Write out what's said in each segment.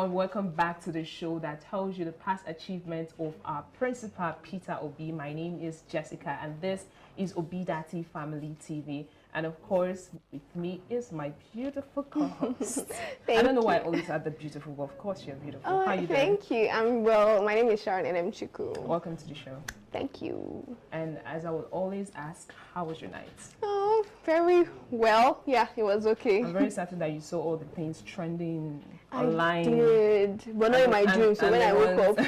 everyone, welcome back to the show that tells you the past achievements of our principal, Peter Obi. My name is Jessica and this is Obidati Family TV. And of course, with me is my beautiful co-host. I don't know why I always add the beautiful, but of course you're beautiful. Oh, how are you doing? Thank you. I'm well. My name is Sharon Enemchukwu. Welcome to the show. Thank you. And as I would always ask, how was your night? Oh, very well. Yeah, it was okay. I'm very certain that you saw all the things trending online. I did, but not in my dreams. So when I woke up.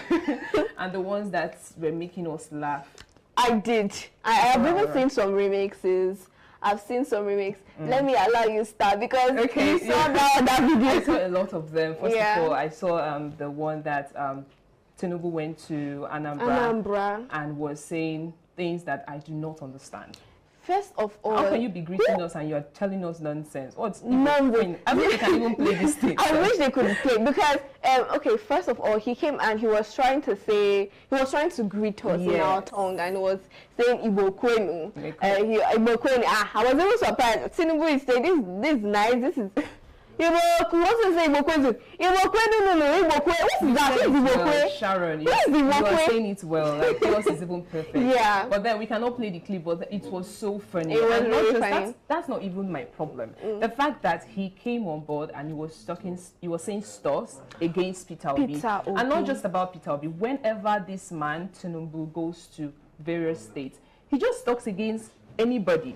And the ones that were making us laugh. I did. I have even seen some remixes. I've seen some remakes. Let me allow you start because you saw that video. I saw a lot of them. First of all, I saw the one that Tinubu went to Anambra and was saying things that I do not understand. First of all, how can you be greeting us and you are telling us nonsense? What's nonsense? I mean, they can even play this thing. I wish they could play because okay, first of all, he came and he was trying to greet us in our tongue and was saying Igbo Kwenu. Igbo Kwenu. I was even surprised. Tinubu is saying this is nice. This is. Igbo Kwenu. What is that? Igbo Kwenu. Sharon, you are saying it well. Like yours is even perfect. Yeah. But then we cannot play the clip. But it was so funny. It was really funny. That's not even my problem. The fact that he came on board and he was saying stores against Peter Obi. And not just about Peter Obi. Whenever this man Tinubu goes to various states, he just talks against anybody.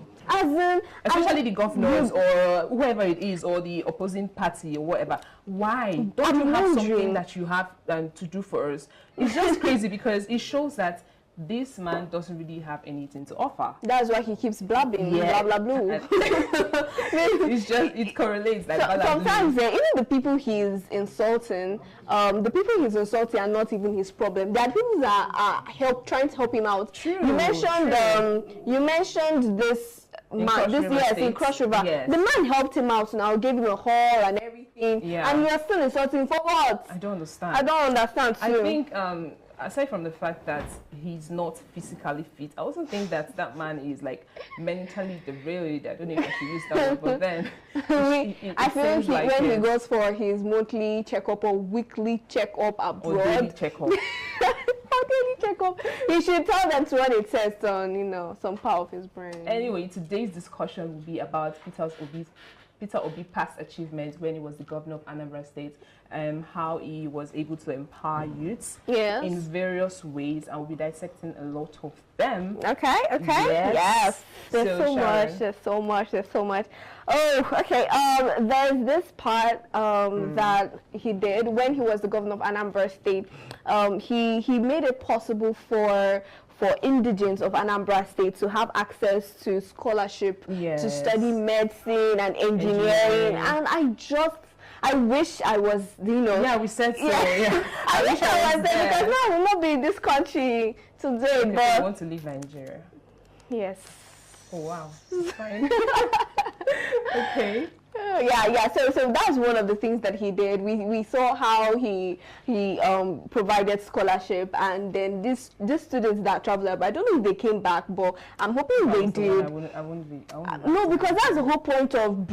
Especially the governors or whoever it is or the opposing party or whatever. Why don't you have something that you have to do for us? It's just crazy because it shows that this man doesn't really have anything to offer. That's why he keeps blabbing, blah blah blah. It correlates like sometimes even the people he's insulting, are not even his problem. There are people that are trying to help him out. True, you mentioned this man, in Cross River. Yes. The man helped him out now, gave him a haul and everything. Yeah. And you're still insulting for what? I don't understand. I don't understand too. I think aside from the fact that he's not physically fit, I also think that that man is like mentally derailed. I don't know if I should use that word, but then I feel when he goes for his monthly checkup or weekly checkup abroad, or daily checkup. He should tell them to run a test on some part of his brain. Anyway, today's discussion will be about Peter Obi's past achievements when he was the governor of Anambra State, how he was able to empower youths in various ways, and we'll be dissecting a lot of them. Okay. Yes. There's so much. Oh, okay. There's this part that he did when he was the governor of Anambra State. He made it possible for indigents of Anambra State to have access to scholarship to study medicine and engineering. And I wish I was, Yeah, we said so. Yeah. I wish I was there because now I will not be in this country today. Okay, but I want to leave Nigeria. Yes. Oh wow. Fine. Okay. Yeah. So that's one of the things that he did. We saw how he provided scholarship, and then these students that traveled, I don't know if they came back, but I'm hoping they did. I wouldn't be. No, because that's the whole point of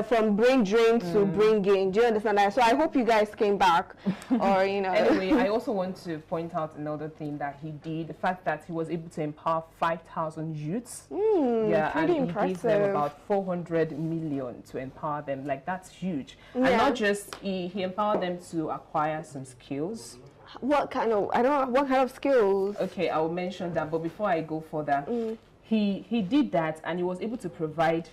from brain drain to brain gain. Do you understand that? So I hope you guys came back, or Anyway, I also want to point out another thing that he did: the fact that he was able to empower 5,000 youths. And he gave them about 400 million to empower them. Like, that's huge. And not just he empowered them to acquire some skills. What kind of skills? Okay, I will mention that, but before I go further, he did that, and he was able to provide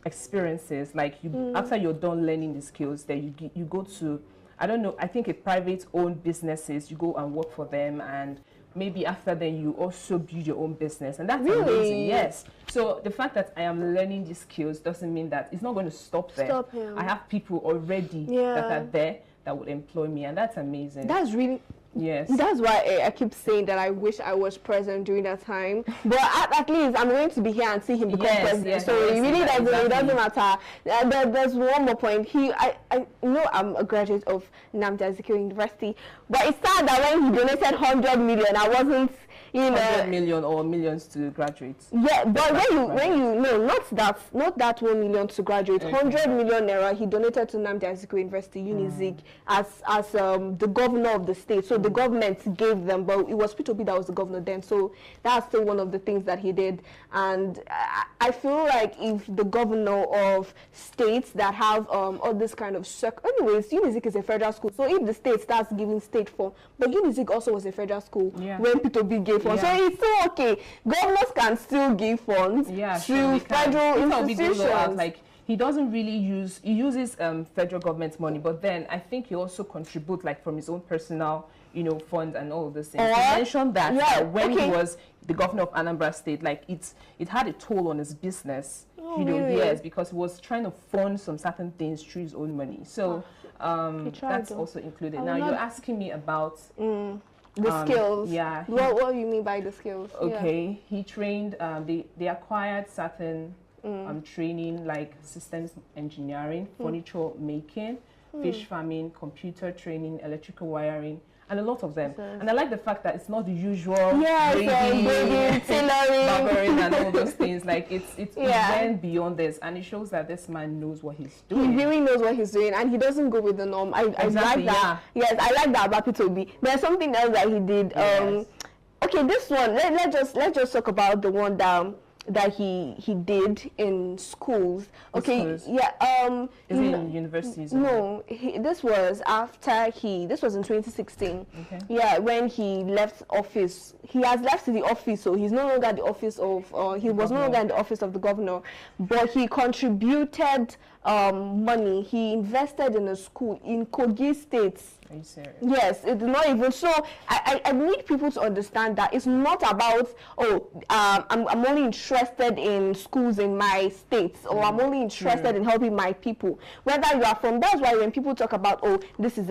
experiences. Like, after you're done learning the skills, then you go to, I don't know, I think a private owned businesses, you go and work for them, and maybe after then you also build your own business, and that's amazing. Yes. So the fact that I am learning these skills doesn't mean that it's not going to stop there. I have people already that are there that would employ me, and that's amazing. That's really Yes. That's why I keep saying that I wish I was present during that time. But at least I'm going to be here and see him become president. Yes, so it really doesn't matter. There's one more point. I know I'm a graduate of Nnamdi Azikiwe University, but it's sad that when he donated 100 million, I wasn't you know, 100 million or millions to graduate. Yeah, but when you no, not that 1 million to graduate, 100 million naira he donated to Nnamdi Azikiwe University, Unizik, as the governor of the state. So the government gave them, but it was Peter Obi that was the governor then. So that's still one of the things that he did. And I feel like if the governor of states that have all this kind of anyways, Unizik is a federal school. So if the state starts giving state funds, but Unizik also was a federal school when Peter Obi gave funds. So it's still okay. Governors can still give funds to federal institutions. Like, he doesn't really he uses federal government money, but then I think he also contributes like from his own personal, you know, funds and all of those things. He mentioned that when he was the governor of Anambra State, like it had a toll on his business, you know, yes, because he was trying to fund some certain things through his own money. So that's also included. Now you're asking me about the skills. Yeah. What do you mean by the skills? Okay, he trained. They acquired certain training like systems engineering, furniture making, fish farming, computer training, electrical wiring, and a lot of them. And I like the fact that it's not the usual braiding, tailoring, barbering, and all those things. Like it went beyond this, and it shows that this man knows what he's doing. He really knows what he's doing, and he doesn't go with the norm. I like that. Yeah. Yes, I like that about Peter Obi. There's something else that he did. Okay, this one. Let's just talk about the one that he did in schools. Okay, Is it in universities? No, this was this was in 2016. Okay. Yeah, when he left office. He has left the office, so he's no longer at the office of, he was no longer in the office of the governor, but he contributed money. He invested in a school in Kogi State. Are you serious? Yes, it's not even so. I need people to understand that it's not about I'm only interested in schools in my state, or I'm only interested in helping my people. Whether you are from, that's why when people talk about this is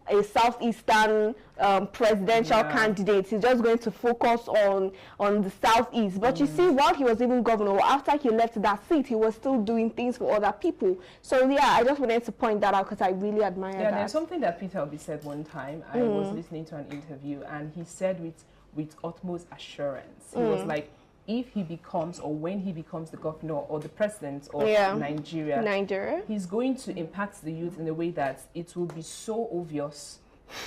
a southeastern presidential candidate, he's just going to focus on the southeast. But you see, while he was even governor, after he left that seat, he was still doing things for other people. So yeah, I just wanted to point that out because I really admire that. There's something that Peter Obi said one time. I was listening to an interview, and he said with utmost assurance, he was like, if he becomes, or when he becomes the governor or the president of Nigeria, he's going to impact the youth in a way that it will be so obvious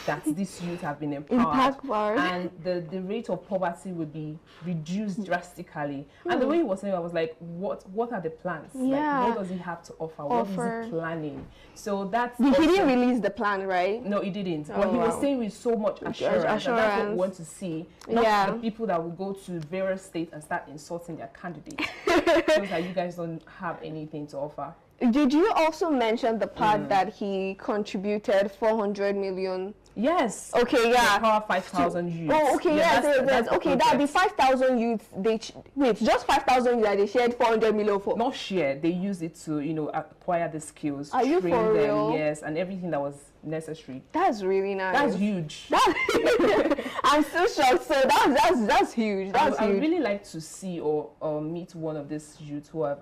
that these youth have been empowered, and the rate of poverty will be reduced drastically. And the way he was saying, I was like, what are the plans? Like, what does he have to offer? What is he planning? So that's he didn't release the plan, right? No, he didn't. But he was saying with so much assurance. And that's what we want to see. Not the people that will go to various states and start insulting their candidates. Shows that you guys don't have anything to offer. Did you also mention the part that he contributed 400 million? Yes. Okay, yeah. Power 5,000 youths. Oh, okay, that's okay. That'd be 5,000 youths. Just 5,000 youths that they shared 400 million for. Not shared. They used it to, acquire the skills. Are you for real? Yes, and everything that was necessary. That's really nice. That's huge. I'm so shocked. So that's huge. That's huge. I would really like to see or meet one of these youths who have,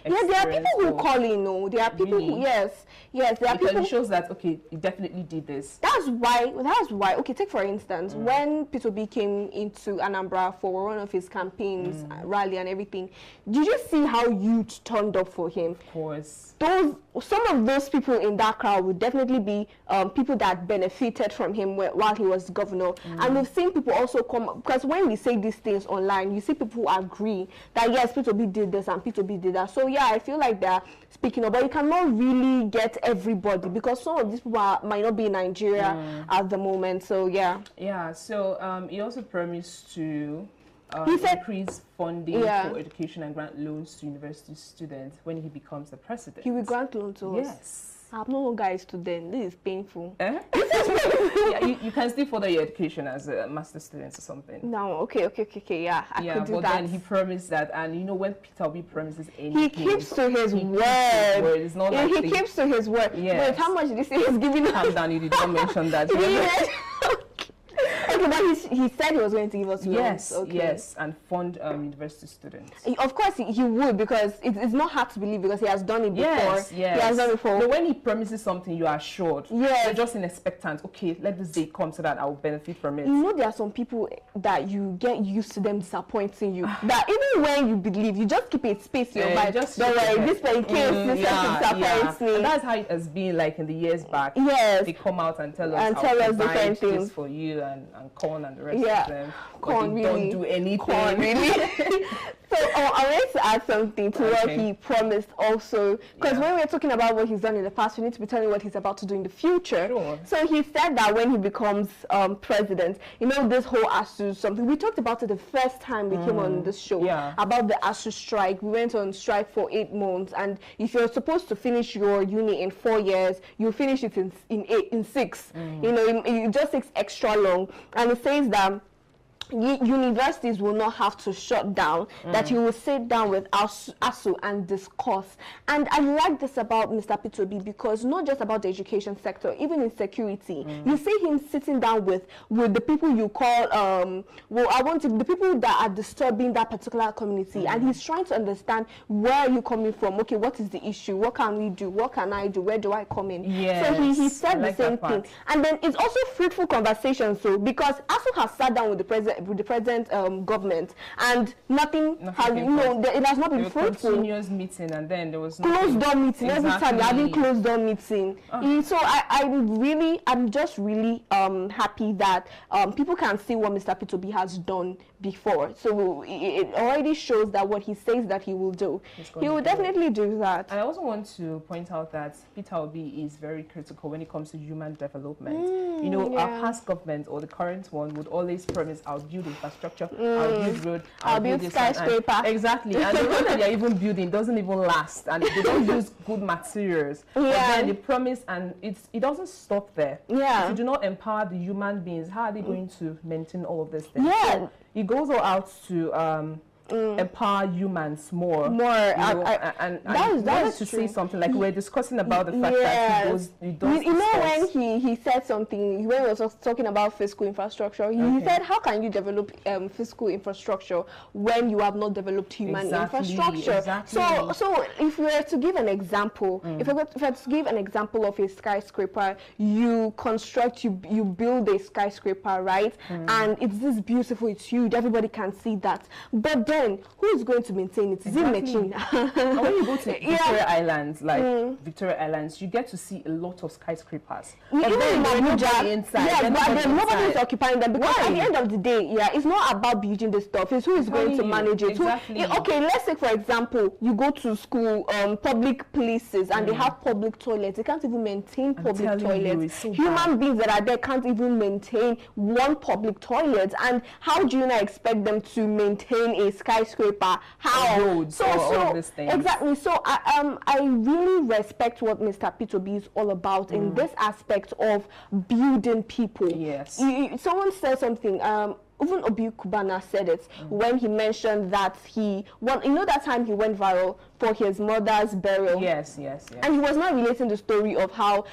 Yeah, there are people who call in, there are people who, there are people. It shows that, okay, he definitely did this. That's why, okay, take for instance, when Peter Obi came into Anambra for one of his campaigns, rally and everything, did you see how youth turned up for him? Of course. Some of those people in that crowd would definitely be people that benefited from him while he was governor. And we've seen people also come, because when we say these things online, you see people who agree that yes, Peter Obi did this and Peter Obi did that. So yeah, I feel like they're speaking up, but you cannot really get everybody because some of these people might not be in Nigeria at the moment. So yeah. Yeah. So he also promised to increase funding for education and grant loans to university students when he becomes the president. He will grant loans to us? Yes. I'm no longer a student. This is painful. Yeah, you can still further your education as a master's student or something. No, okay, yeah, I could do but that. Then he promised that, and when Peter Obi promises anything, he keeps to his word. It's not like he keeps to his word. Yes. Wait, how much did he say he's giving us? Calm down, you did not mention that. Okay, but he said he was going to give us loans. Yes, okay. yes, and fund university students. Of course, he would, because it's not hard to believe, because he has done it before. Yes, yes. He has done it before. But when he promises something, you are assured. Yes. You're just in expectant. Okay, let this day come so that I will benefit from it. You know, there are some people that you get used to them disappointing you. That even when you believe, you just keep a space in your mind. Don't worry, this in case this disappoints me. And that's how it has been like in the years back. Yes. They come out and tell us different things for you and corn and the rest of them. Corn, really. Don't do anything. Corn, really. So I wanted to add something to what he promised also, because when we're talking about what he's done in the past, we need to be telling what he's about to do in the future. Sure. So he said that when he becomes president, you know, this whole ASU something, we talked about it the first time we came on this show, about the ASU strike. We went on strike for 8 months, and if you're supposed to finish your uni in 4 years, you finish it in 6. You know, it just takes extra long. And it says that universities will not have to shut down, that you will sit down with ASU and discuss. And I like this about Mr. Peter Obi, because not just about the education sector, even in security, you see him sitting down with the people you call, the people that are disturbing that particular community, and he's trying to understand, where are you coming from? Okay, what is the issue? What can we do? What can I do? Where do I come in? Yes, so he said the same thing. And then it's also fruitful conversation, so because ASU has sat down with the present government, and nothing has, it has not been fruitful. Continuous meeting, and then there was closed door meeting. Every time you're having closed door meeting. So I'm just really happy that people can see what Mr. Peter Obi has done before. So it already shows that what he says that he will do, he will definitely do that. I also want to point out that Peter Obi is very critical when it comes to human development. You know, our past government, or the current one, would always promise, I'll build infrastructure, I'll build road, I'll build skyscraper. Exactly. And the road that they're even building doesn't even last, and they don't use good materials. But then they promise, and it doesn't stop there. If you do not empower the human beings, how are they going to maintain all of this things? So it goes all out to empower humans more. You know, and I wanted to say something, like we're discussing about the fact that he does you know, when he said something, when he was talking about fiscal infrastructure, he said, how can you develop fiscal infrastructure when you have not developed human infrastructure? So if we were to give an example, if we were to give an example of a skyscraper, you construct, you build a skyscraper, right? And it's this beautiful, it's huge, everybody can see that. But then who is going to maintain it? Is it machine? And when you go to Victoria Islands, like Victoria Islands, you get to see a lot of skyscrapers. Even in Abuja, inside, but nobody is occupying them, because at the end of the day, it's not about building the stuff. It's who is going to manage it. Okay, let's say, for example, you go to school, public places, and they have public toilets. They can't even maintain public toilets. Human beings that are there can't even maintain one public toilet. And how do you not expect them to maintain a skyscraper? How? Roads, all these things. Exactly. So I really respect what Mr. Peter Obi is all about in this aspect of building people. Yes. Someone said something. Even Obi Kubana said it when he mentioned that you know, that time he went viral for his mother's burial. Yes. And he was not relating the story of how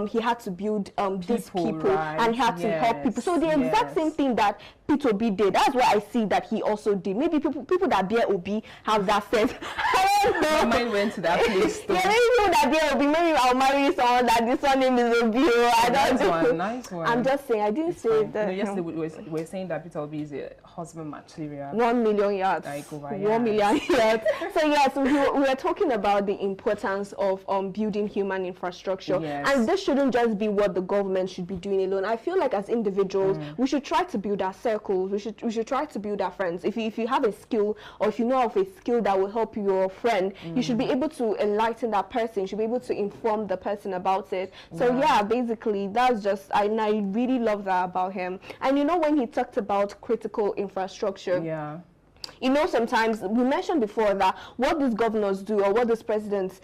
he had to build these people, and he had to help people. So the exact same thing that Peter Obi did, that's what I see that he also did. Maybe people that bear Obi have that sense. I don't know. My mind went to that place. Maybe people that bear Obi, maybe I'll marry someone that this one name is Obi. I don't know. Nice one. I'm just saying, I didn't say that. Yesterday we were saying that Peter Obi is a husband material. 1 million yards. 1 million yards. So yes, we were talking about the importance of building human infrastructure, and this shouldn't just be what the government should be doing alone. I feel like as individuals, we should try to build our circles. We should try to build our friends. If you have a skill, or if you know of a skill that will help your friend, you should be able to enlighten that person. You should be able to inform the person about it. So basically that's just, I really love that about him. And you know, when he talked about critical infrastructure, you know, sometimes we mentioned before that what these governors do or what these presidents,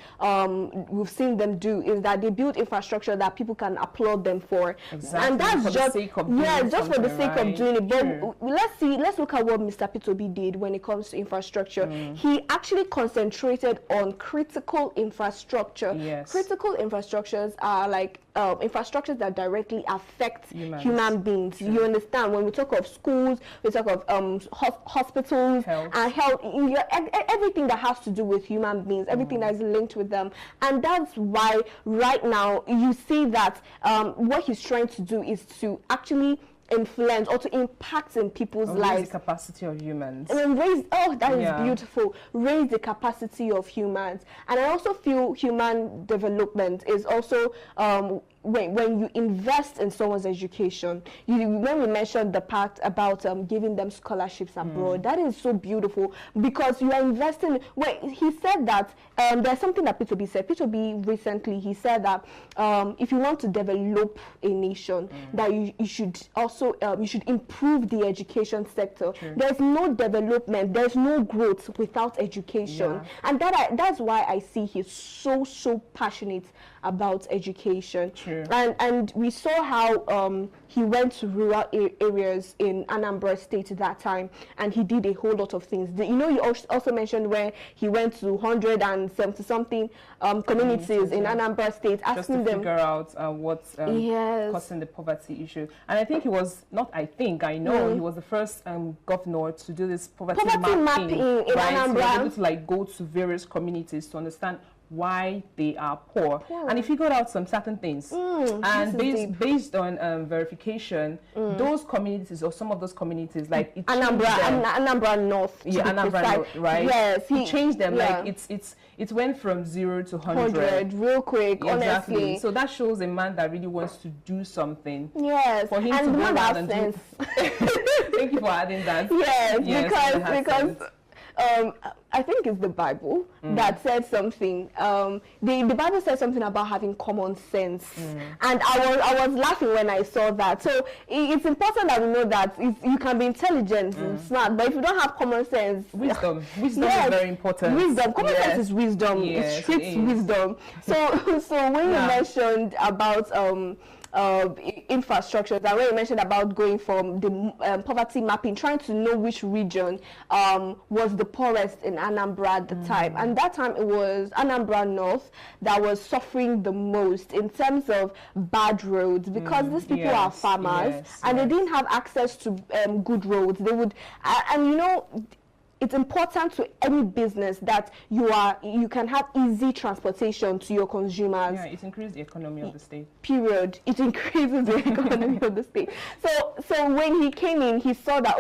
we've seen them do is that they build infrastructure that people can applaud them for. Exactly. And that's for just, the sake of doing just for the sake of doing it. But True. let's look at what Mr. Peter Obi did when it comes to infrastructure. He actually concentrated on critical infrastructure. Yes. Critical infrastructures are like infrastructures that directly affect human beings. True. You understand? When we talk of schools, we talk of hospitals and health, everything that has to do with human beings, everything that is linked with them. And that's why right now you see that what he's trying to do is to actually influence or to impact in people's lives. Raise the capacity of humans. And then raise, that is beautiful. Raise the capacity of humans. And I also feel human development is also when you invest in someone's education. When we mentioned the part about giving them scholarships abroad, that is so beautiful because you are investing. He said that there's something that Peter Obi said. Peter Obi recently, he said that if you want to develop a nation, that you should also you should improve the education sector. True. There's no development, there's no growth without education, and that's why I see he's so passionate about education. True. And we saw how he went to rural areas in Anambra State at that time, and he did a whole lot of things. You know, you also mentioned where he went to 170 something communities in Anambra State, asking them figure out what's causing the poverty issue. And I think he was I know he was the first governor to do this poverty mapping in Anambra. He was able to like go to various communities to understand why they are poor. And he figured out some certain things. And based on verification, those communities or some of those communities, like Anambra North, Anambra North, right? Yes, he changed them. Like it went from 0 to 100 real quick. Exactly. Honestly, so that shows a man that really wants to do something. Yes, for him to go around and do. Thank you for adding that. Yes, because I think it's the Bible that said something. The Bible said something about having common sense, and I was laughing when I saw that. So it's important that we know that you can be intelligent and smart, but if you don't have common sense, wisdom is very important. Common sense is wisdom. It's strict wisdom. So when you mentioned about infrastructure, that when you mentioned about going from the poverty mapping, trying to know which region was the poorest in Anambra at the time, and that time it was Anambra North that was suffering the most in terms of bad roads, because these people are farmers and they didn't have access to good roads. They would and you know, it's important to any business that you can have easy transportation to your consumers. Yeah, it increases the economy of the state. Period. It increases the economy of the state. So when he came in, he saw that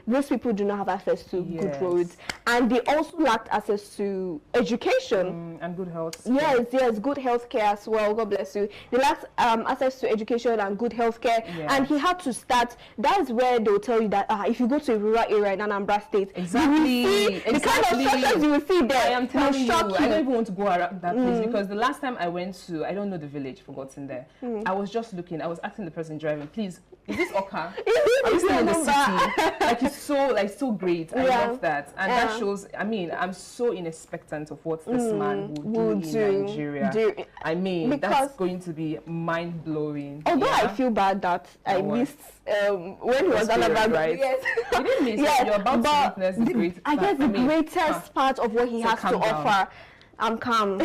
those people do not have access to good roads, and they also lacked access to education and good health. Yes, good health care as well. God bless you. They lacked access to education and good health care, and he had to start. That's where they will tell you that if you go to a rural area in Anambra State, exactly. The kind of structures you will see there. I am telling you, I don't even want to go around that place, because the last time I went to, I don't know the village, forgotten there. I was just looking, I was asking the person driving, please, is this Oka? Are you still in the city? Like, it's so great. I love that. And that shows, I mean, I'm so expectant of what this man will do in Nigeria. I mean, that's going to be mind-blowing. Although I feel bad that I missed when he was on about right? Yes. You didn't miss it. You're about to witness the great I guess the greatest part of what he has to offer. I'm calm.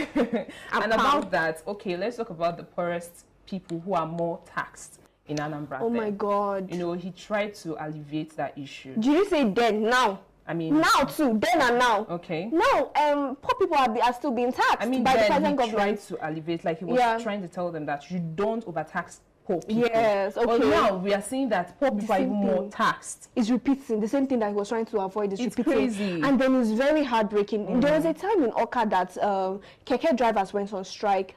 About that, let's talk about the poorest people who are more taxed in Anambra. Oh my God. You know, he tried to alleviate that issue. Did you say then, now? I mean, now too, then and now. Okay. Now, poor people are still being taxed. I mean, by the then present he government. tried to alleviate, like he was trying to tell them that you don't overtax poor people. Yes, okay. But now we are seeing that poor people are even more taxed. It's repeating the same thing that he was trying to avoid. It's repeating. Crazy. And then it's very heartbreaking. There was a time in Oka that keke drivers went on strike.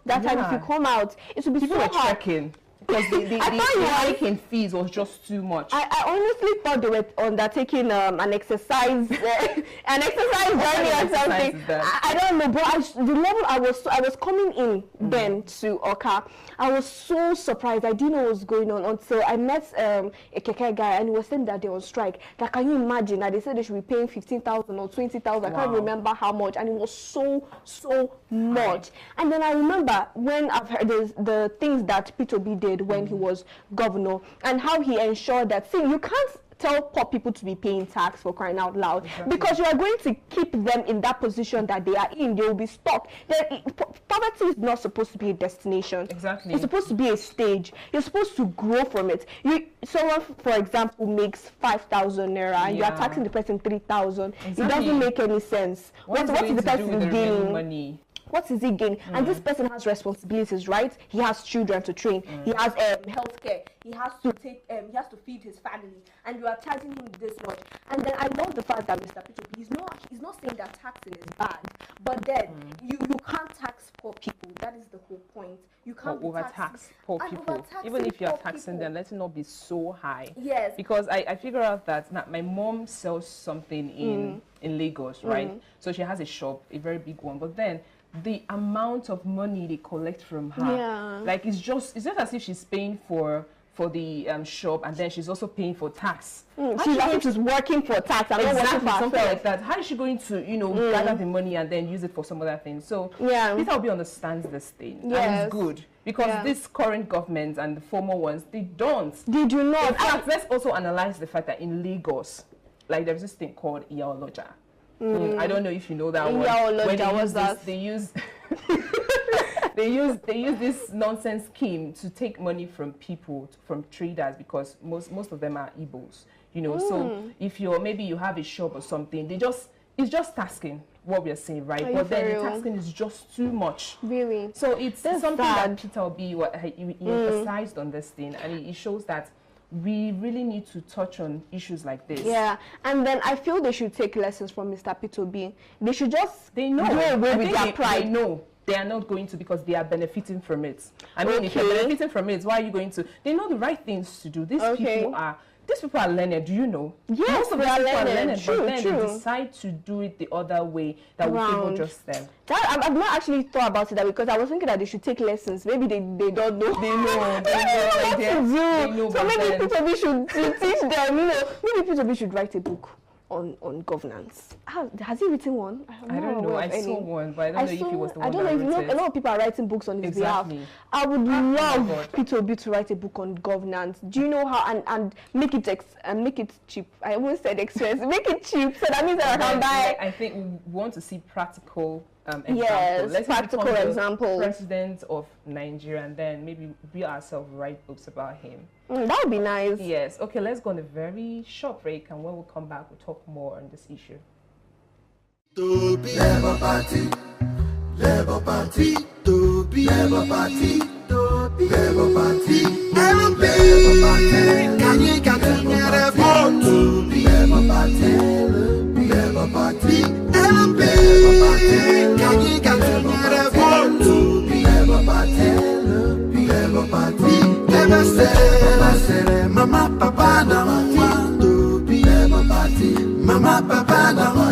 That time if you come out, it would be people so were hard. trekking. because the hike in fees was just too much. I honestly thought they were undertaking an exercise journey or something. I don't know, but the level I was coming in then to Oka, I was so surprised. I didn't know what was going on until I met a keke guy, and he was saying that they were on strike. Like, can you imagine that they said they should be paying 15,000 or 20,000? I can't remember how much, and it was so much. And then I remember when I've heard the things that Peter Obi did when he was governor, and how he ensured that, see, you can't tell poor people to be paying tax, for crying out loud, because you are going to keep them in that position that they are in. They will be stuck. Poverty is not supposed to be a destination. Exactly. It's supposed to be a stage. You're supposed to grow from it. Someone, for example, makes 5,000 naira, and you are taxing the person 3,000. Exactly. It doesn't make any sense. What is the person gaining? What is he gaining? And this person has responsibilities, right? He has children to train. He has healthcare. He has to he has to feed his family, and you are charging him this much. And then I love the fact that Mr. Peter, he's not saying that taxing is bad, but then you can't tax poor people. That is the whole point. You can't overtax poor people. Even if you are taxing them, let it not be so high. Yes. Because I figure out that my mom sells something in Lagos, right? So she has a shop, a very big one, but then the amount of money they collect from her, like it's just as if she's paying for the shop, and then she's also paying for tax. She's working for tax. Exactly, something like that. How is she going to, gather the money and then use it for some other thing? So Peter Obi understands this thing, and it's good, because this current government and the former ones, they don't. They do not. In fact, let's also analyze the fact that in Lagos, like, there's this thing called Iyawoloja. I don't know if you know that one. They use this nonsense scheme to take money from people, from traders, because most of them are Igbos, So if you have a shop or something, it's just tasking, what we're saying, right? But then the tasking is just too much. Really? So it's something that Peter Obi he emphasized on this thing, and it shows that we really need to touch on issues like this. Yeah, and then I feel they should take lessons from Mr. Peter Obi. They should just do away with their pride. They know they are not going to, because they are benefiting from it. I mean, if you're benefiting from it, why are you going to? They know the right things to do. These people are learned, do you know? Yes, most of they are learned. True, but then they decide to do it the other way that will favor just them. I've not actually thought about it, because I was thinking that they should take lessons. Maybe they don't know. They know what to do. So maybe Peter Obi should teach them. Maybe Peter Obi should write a book on governance. Has he written one? I don't know. I saw one, but I don't know if he was the one. I don't know if a lot of people are writing books on his behalf. I would love Peter Obi to write a book on governance. Do you know how and make it cheap? I almost said expensive. Make it cheap, so that means that I can buy. I think we want to see practical examples. Yes, let's practical examples. President of Nigeria, and then maybe we ourselves write books about him. That would be nice. Yes. Okay, let's go on a very short break, and when we come back, we'll talk more on this issue. Labour Party, Labour Party, Labour Party, Labour Party, Labour Party, can you get a vote? Labour Party, Labour Party, Labour Party, can you get a vote? Labour Party, Labour Party, Labour say, Mama, Papa, no one to be Labour Party, Mama, Papa, no one.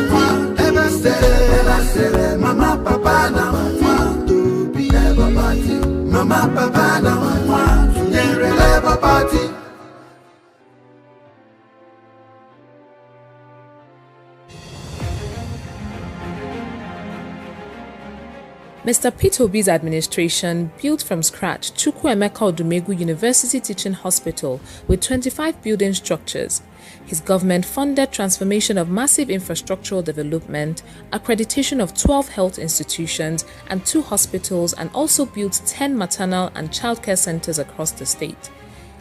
Mama, Papa, no one to be Labour Party. Mama, Papa, no one to be Labour Party. Mr. Peter Obi's administration built from scratch Chukwuemeka Odumegwu University Teaching Hospital with 25 building structures. His government funded transformation of massive infrastructural development, accreditation of 12 health institutions and 2 hospitals, and also built 10 maternal and childcare centers across the state.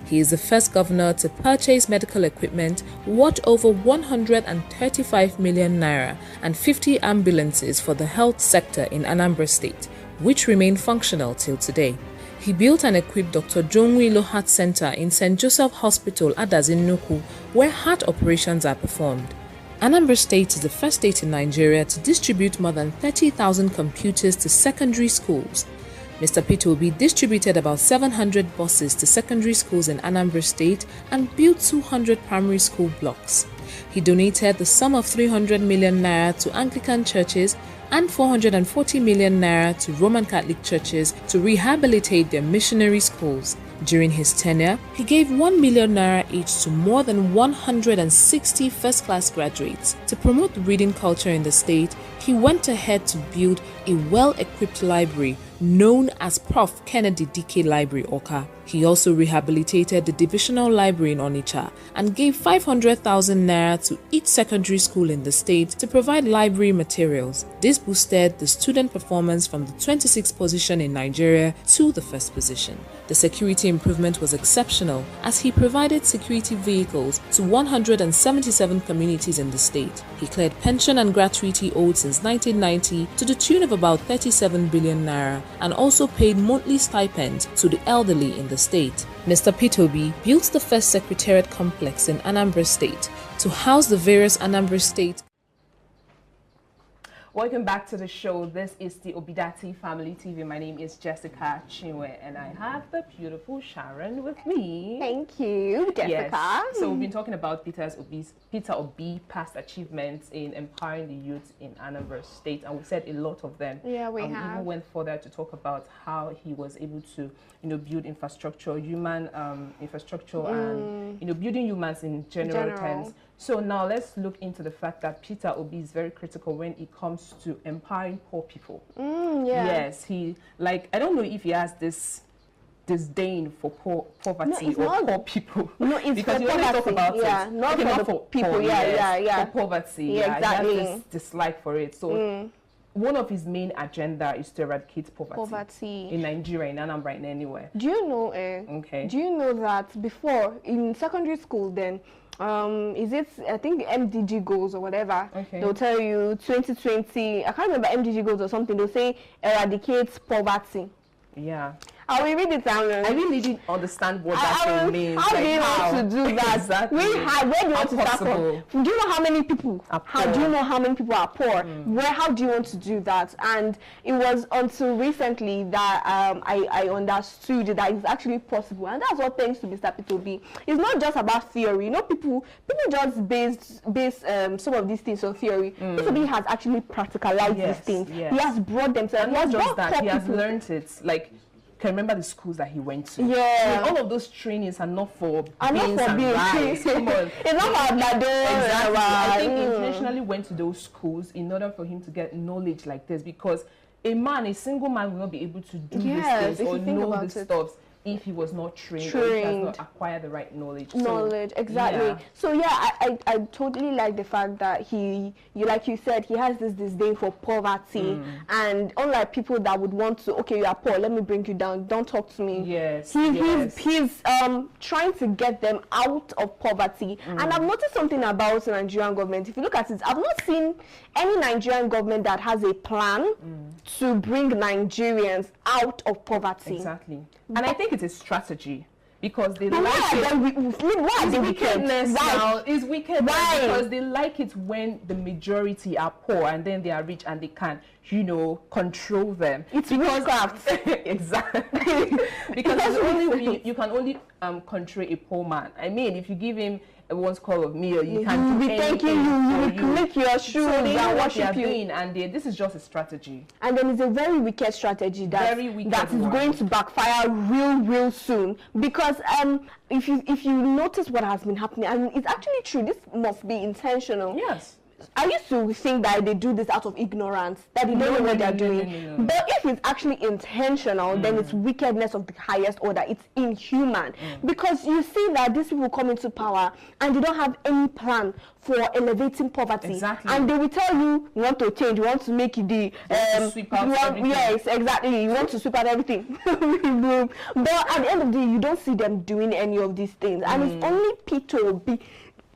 He is the first governor to purchase medical equipment worth over 135 million naira and 50 ambulances for the health sector in Anambra State, which remain functional till today. He built and equipped Dr. John Wilo Heart Center in St. Joseph Hospital, Adazi-Nnukwu, where heart operations are performed. Anambra State is the first state in Nigeria to distribute more than 30,000 computers to secondary schools. Mr. Peter Obi distributed about 700 buses to secondary schools in Anambra State and built 200 primary school blocks. He donated the sum of 300 million naira to Anglican churches and 440 million naira to Roman Catholic churches to rehabilitate their missionary schools. During his tenure, he gave 1 million naira each to more than 160 first-class graduates. To promote reading culture in the state, he went ahead to build a well-equipped library known as Prof. Kennedy Dike Library, Awka. He also rehabilitated the divisional library in Onitsha and gave 500,000 naira to each secondary school in the state to provide library materials. This boosted the student performance from the 26th position in Nigeria to the first position. The security improvement was exceptional as he provided security vehicles to 177 communities in the state. He cleared pension and gratuity owed since 1990 to the tune of about 37 billion naira and also paid monthly stipends to the elderly in the state. Mr. Peter Obi built the first secretariat complex in Anambra State to house the various Anambra State. Welcome back to the show. This is the Obidati Family TV. My name is Jessica Chinwe and I have the beautiful Sharon with me. Thank you, Jessica. Yes. So we've been talking about Peter Obi past achievements in empowering the youth in Anambra State, and we said a lot of them. Yeah, we have. We even went further to talk about how he was able to, build infrastructure, human infrastructure, and building humans in general terms. So now let's look into the fact that Peter Obi is very critical when it comes to empowering poor people. Yes, I don't know if he has this disdain for poverty or poor people. No, it's because for you always talk about it. Not for people. For poverty. Yeah, exactly. He has this dislike for it. So one of his main agenda is to eradicate poverty in Nigeria, in Anambra, and anywhere. Do you know? Do you know that before in secondary school then? Is it, I think, MDG goals or whatever? They'll tell you 2020. I can't remember MDG goals or something. They'll say eradicate poverty. Yeah. I will read it down. I really didn't understand what that thing means. How do you want to do that? Exactly. Where do you want to start from? Do you know how many people are poor? How do you know how many people are poor? How do you want to do that? And it was until recently that I understood that it's actually possible, and that's what thanks to Mr. Peter Obi. It's not just about theory. People just base some of these things on theory. Peter Obi has actually practicalized these things. He has brought them to. And not just that, he has learned it. Can remember the schools that he went to. Yeah. All of those trainings are not for beans and rice. Come on. It's not about that. Exactly. I think he intentionally went to those schools in order for him to get knowledge like this, because a single man will not be able to do these things or know the stuff if he was not trained. Or if he has not acquired the right knowledge. Exactly. Yeah. So yeah, I totally like the fact that like you said, he has this disdain for poverty, and unlike people that would want to, okay, you are poor, let me bring you down, don't talk to me. He's trying to get them out of poverty. And I've noticed something about the Nigerian government. If you look at it, I've not seen any Nigerian government that has a plan to bring Nigerians out of poverty. Exactly. And I think it's a strategy, because they like it. Wickedness now is wicked because they like it when the majority are poor and then they are rich and they can, control them. It's witchcraft. Exactly. Because you can only control a poor man. I mean, if you give him one's call of meal, you can do anything. You make your shoes and worship you. And this is just a strategy. And then it's a very wicked strategy that is going to backfire real soon. Because if you notice what has been happening, and it's actually true, this must be intentional. Yes. I used to think that they do this out of ignorance, that they don't know what they're doing. No. But if it's actually intentional, then it's wickedness of the highest order. It's inhuman. Because you see that these people come into power and they don't have any plan for elevating poverty. Exactly. And they will tell you want to change, you want to make the sweep out everything. Yes, exactly. You want to sweep out everything. But at the end of the day, you don't see them doing any of these things. And it's only Peter Obi.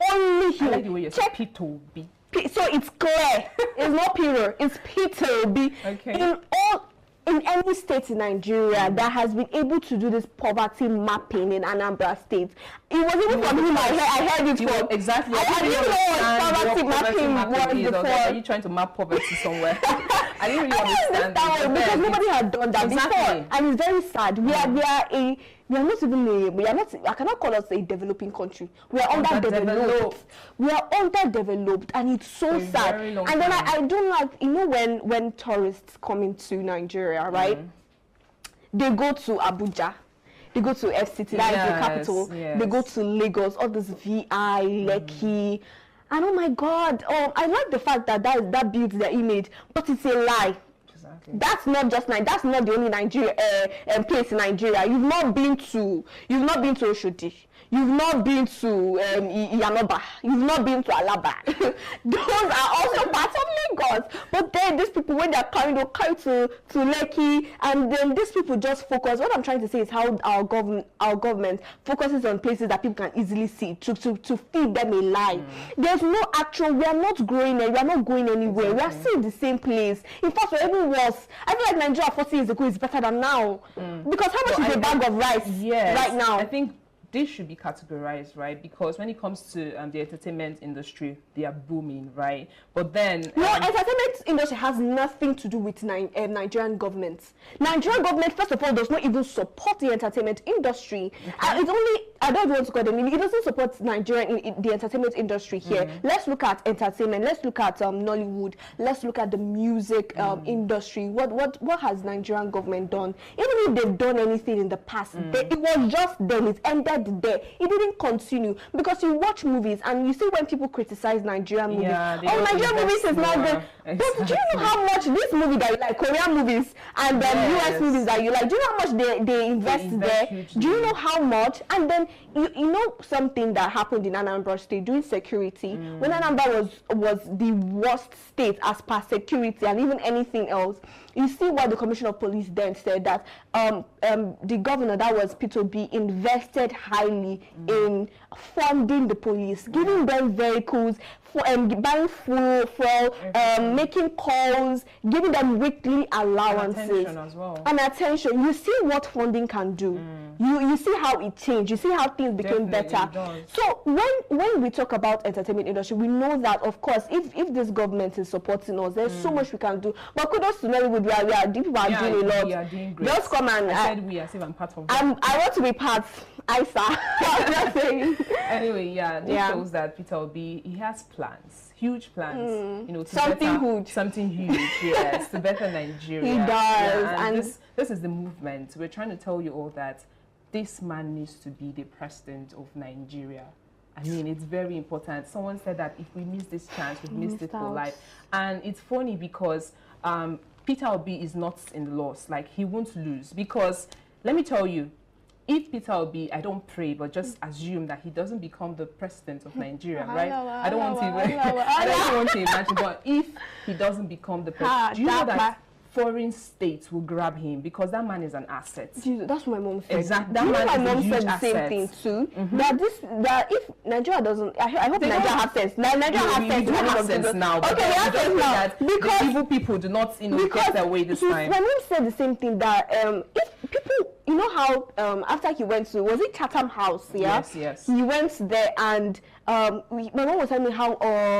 Only him. I like the way you say Peter Obi. So it's clear. It's not Peter. It's Peter Obi. Okay. In all in any state in Nigeria that has been able to do this poverty mapping in Anambra State. It was even from him I heard it from. Exactly. I didn't know what poverty mapping was before. Are you trying to map poverty somewhere? I didn't really understand that because nobody had done that before. And it's very sad. We are not even I cannot call us a developing country. We are underdeveloped. We are underdeveloped, and it's so sad. And then I don't like, you know, when tourists come into Nigeria, right? They go to Abuja. They go to FCT, that is the capital. Yes. They go to Lagos, all this VI, Lekki. And oh my God, I like the fact that builds their image, but it's a lie. Exactly. That's not just that's not the only Nigeria place in Nigeria. You've not been to Oshodi. You've not been to Yanoba. You've not been to Alaba. Those are also parts of Lagos. But then these people, when they're coming, they'll come to Lekki, and then these people just focus. What I'm trying to say is how our government focuses on places that people can easily see to feed them a lie. There's no action. We are not growing. We are not going anywhere. We are still in the same place. In fact, we're even worse. I feel like Nigeria 40 years ago is better than now. Because how much is a bag of rice right now? I think this should be categorized, right? Because when it comes to the entertainment industry, they are booming, right? But then entertainment industry has nothing to do with Nigerian government. Nigerian government, first of all, does not even support the entertainment industry. It's only, I don't want to call them, it doesn't support Nigeria in the entertainment industry here. Let's look at entertainment. Let's look at Nollywood. Let's look at the music industry. What has Nigerian government done? Even if they've done anything in the past, it was just then. It ended there. It didn't continue, because you watch movies and you see when people criticize Nigerian movies. Nigerian movies is not good. But do you know how much this movie that you like, Korean movies and US movies that you like, do you know how much they invest there? Hugely. Do you know how much? And then you know something that happened in Anambra State during security, when Anambra was the worst state as per security and even anything else. You see what the Commissioner of Police then said, that the governor, that was Peter Obi, invested highly in funding the police, giving them vehicles, buying fuel, making calls, giving them weekly allowances. And attention as well. And attention. You see what funding can do. You see how it changed. You see how things became better. So when we talk about entertainment industry, we know that, of course, if this government is supporting us, there's so much we can do. But kudos to Nollywood, people are doing a lot. We are doing great. Just come and I said we, as if I'm part of that. I want to be part. Anyway, this shows that Peter Obi, he has plans, huge plans, to something huge, yes, to better Nigeria. He does, and this is the movement. We're trying to tell you all that this man needs to be the president of Nigeria. I mean, it's very important. Someone said that if we miss this chance, we've missed it for life. And it's funny because Peter Obi is not in the loss. Like, he won't lose, because let me tell you, if Peter Obi, I don't pray, but just assume that he doesn't become the president of Nigeria, right? I don't want to imagine, but if he doesn't become the president, do you know that foreign states will grab him, because that man is an asset? That's what my mom said. Exactly. That man my mom said the same thing too. That if Nigeria doesn't, I hope Nigeria has sense. Nigeria has sense now. Okay, we have sense now, because evil people do not, get their way this time. My mom said the same thing, that if people, you know how after he went to, was it Chatham House? Yeah. Yes. He went there, and my mom was telling me how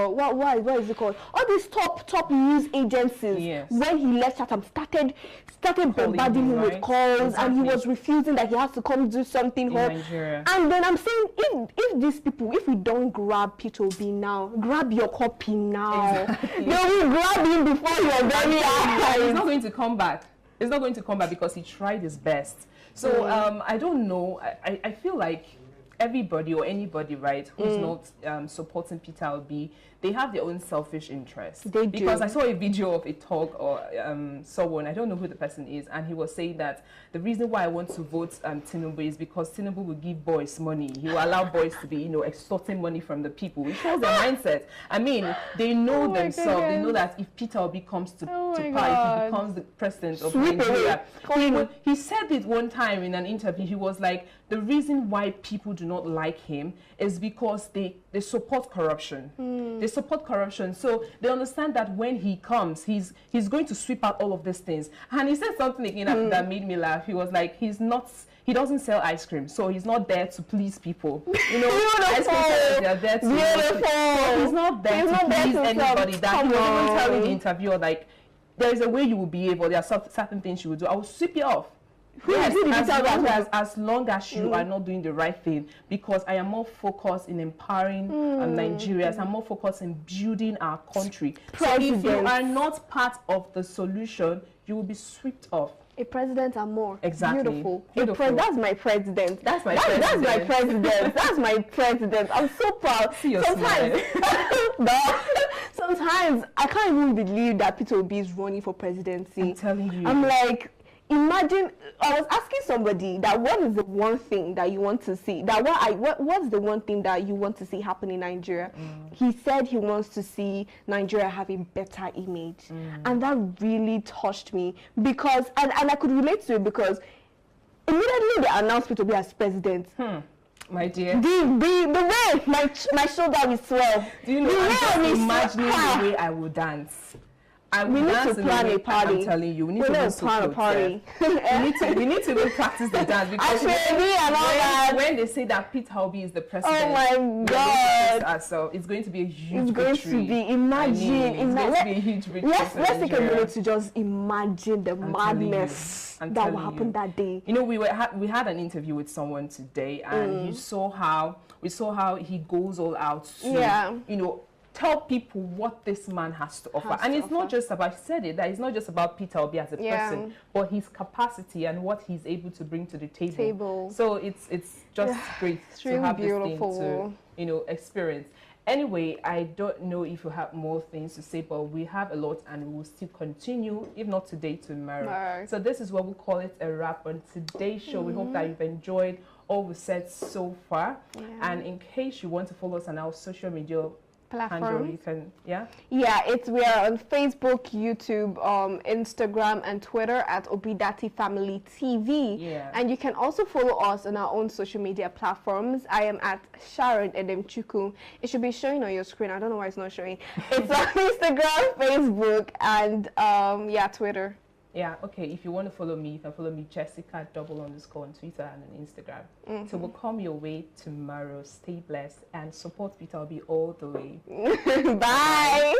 what is it called? All these top news agencies, when he left Chatham, started bombarding him with calls, and he was refusing, that he has to come do something home. And then I'm saying, if these people, if we don't grab Peter Obi now, grab your copy now. They will grab him before your very eyes. He's not going to come back. It's not going to come back, because he tried his best. So I don't know. I feel like everybody or anybody, right, who's not supporting Peter Obi, they have their own selfish interests. They do. Because I saw a video of a talk, or someone, I don't know who the person is, and he was saying that the reason why I want to vote Tinubu is because Tinubu will give boys money. He will allow boys to be, extorting money from the people. It shows their mindset. I mean, they know themselves. They know that if Peter Obi comes to power, if he becomes the president of Nigeria, he said it one time in an interview. He was like, the reason why people do not like him is because they support corruption. They They support corruption. So they understand that when he comes, he's going to sweep out all of these things. And he said something again that made me laugh. He was like, he doesn't sell ice cream, so he's not there to please people. You know, ice cream sellers, they're there to so he's not there to please anybody. That he was even telling the interviewer, like, there is a way you will behave, or there are certain things you will do. I will sweep you off. Yes, as long as you are not doing the right thing, because I am more focused in empowering Nigerians. I'm more focused in building our country. So if you are not part of the solution, you will be swept off. A president and more. Exactly. Beautiful. That's my president. That's my president. That's my president. That's my president. I'm so proud. Sometimes I can't even believe that Peter Obi is running for presidency. I'm telling you. I'm like, imagine, I was asking somebody that what is the one thing that you want to see, that what's the one thing that you want to see happen in Nigeria? He said he wants to see Nigeria have a better image. And that really touched me because, and I could relate to it because immediately they announced Peter Obi as president. My dear. The way my shoulder will swell. Do you know, I'm just imagining the way I will dance. We need to plan a party. I'm telling you, we need to plan a party. we need to even practice the dance because when they say that Peter Obi is the president, oh my God! So it's going to be a huge victory. It's going to be, imagine. It's going to be a huge victory. Let's take a minute to just imagine the madness that will happen that day. You know, we had an interview with someone today, and we saw how he goes all out to, you know, tell people what this man has to offer. And it's not just about, he said it, that it's not just about Peter Obi as a person, but his capacity and what he's able to bring to the table. So it's just great to have this thing to, you know, experience. Anyway, I don't know if you have more things to say, but we have a lot and we will still continue, if not today, tomorrow. So this is what we call it a wrap on today's show. We hope that you've enjoyed all we said so far. And in case you want to follow us on our social media platform, you can, we are on Facebook, YouTube, Instagram, and Twitter at Obidati Family TV. And you can also follow us on our own social media platforms. I am at Sharon Edemchukwu. It should be showing on your screen. I don't know why it's not showing. It's on Instagram, Facebook, and Twitter. Okay. If you want to follow me, you can follow me, Jessica _ on Twitter and on Instagram. So we'll come your way tomorrow. Stay blessed and support Peter Obi all the way. Bye.